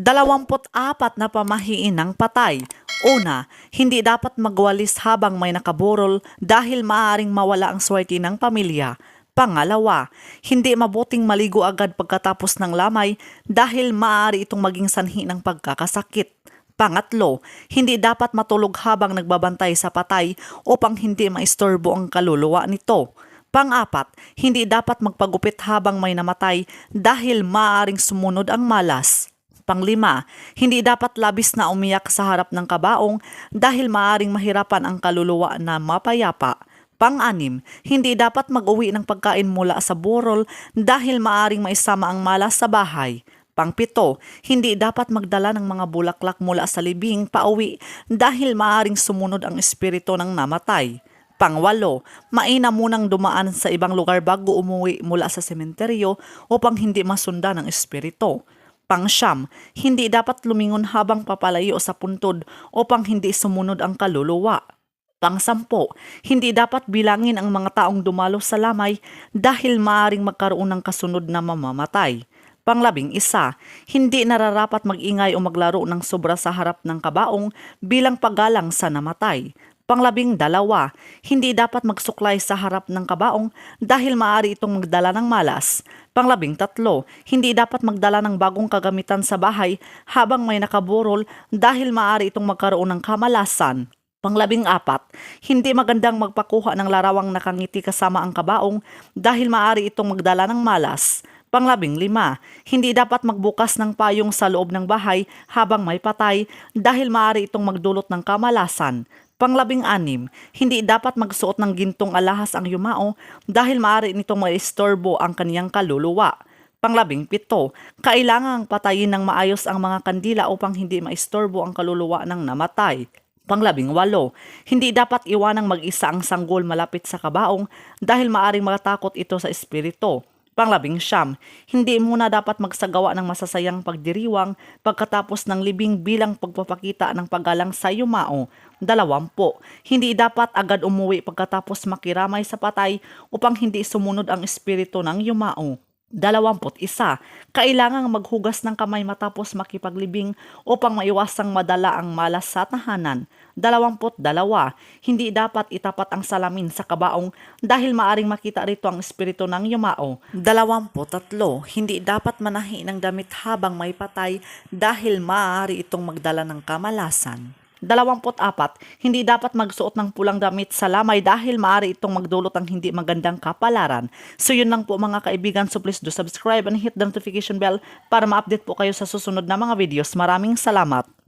24 na pamahiin ng patay. Una, hindi dapat magwalis habang may nakaburol dahil maaaring mawala ang swerte ng pamilya. Pangalawa, hindi mabuting maligo agad pagkatapos ng lamay dahil maaari itong maging sanhi ng pagkakasakit. Pangatlo, hindi dapat matulog habang nagbabantay sa patay upang hindi maistorbo ang kaluluwa nito. Pang-apat, hindi dapat magpagupit habang may namatay dahil maaaring sumunod ang malas. Panglima, hindi dapat labis na umiyak sa harap ng kabaong dahil maaaring mahirapan ang kaluluwa na mapayapa. Pang-anim, hindi dapat mag-uwi ng pagkain mula sa burol dahil maaaring maisama ang malas sa bahay. Pang-pito, hindi dapat magdala ng mga bulaklak mula sa libing pauwi dahil maaaring sumunod ang espiritu ng namatay. Pang-walo, mainam munang dumaan sa ibang lugar bago umuwi mula sa sementeryo upang hindi masundan ng espiritu. Pang-siyam, hindi dapat lumingon habang papalayo sa puntod upang hindi sumunod ang kaluluwa. Pang-sampo, hindi dapat bilangin ang mga taong dumalo sa lamay dahil maaring magkaroon ng kasunod na mamamatay. Pang-11, hindi nararapat mag-ingay o maglaro ng sobra sa harap ng kabaong bilang paggalang sa namatay. Pang-12, hindi dapat magsuklay sa harap ng kabaong dahil maaari itong magdala ng malas. Pang-13, hindi dapat magdala ng bagong kagamitan sa bahay habang may nakaburol dahil maaari itong magkaroon ng kamalasan. Pang-14, hindi magandang magpakuha ng larawang nakangiti kasama ang kabaong dahil maaari itong magdala ng malas. Pang-15, hindi dapat magbukas ng payong sa loob ng bahay habang may patay dahil maaari itong magdulot ng kamalasan. Pang-16, hindi dapat magsuot ng gintong alahas ang yumao dahil maaari nitong maistorbo ang kaniyang kaluluwa. Pang-17, kailangang patayin ng maayos ang mga kandila upang hindi maistorbo ang kaluluwa ng namatay. Pang-18, hindi dapat iwanang mag-isa ang sanggol malapit sa kabaong dahil maaring matakot ito sa espiritu. Pang-19, hindi muna dapat magsagawa ng masasayang pagdiriwang pagkatapos ng libing bilang pagpapakita ng paggalang sa yumao. 20, hindi dapat agad umuwi pagkatapos makiramay sa patay upang hindi sumunod ang espiritu ng yumao. 21, kailangang maghugas ng kamay matapos makipaglibing upang maiwasang madala ang malas sa tahanan. 22, hindi dapat itapat ang salamin sa kabaong dahil maaring makita rito ang espiritu ng yumao. 23, hindi dapat manahi ng damit habang may patay dahil maaari itong magdala ng kamalasan. 24, hindi dapat magsuot ng pulang damit sa lamay dahil maaari itong magdulot ng hindi magandang kapalaran. So yun lang po mga kaibigan, so please do subscribe and hit the notification bell para ma-update po kayo sa susunod na mga videos. Maraming salamat!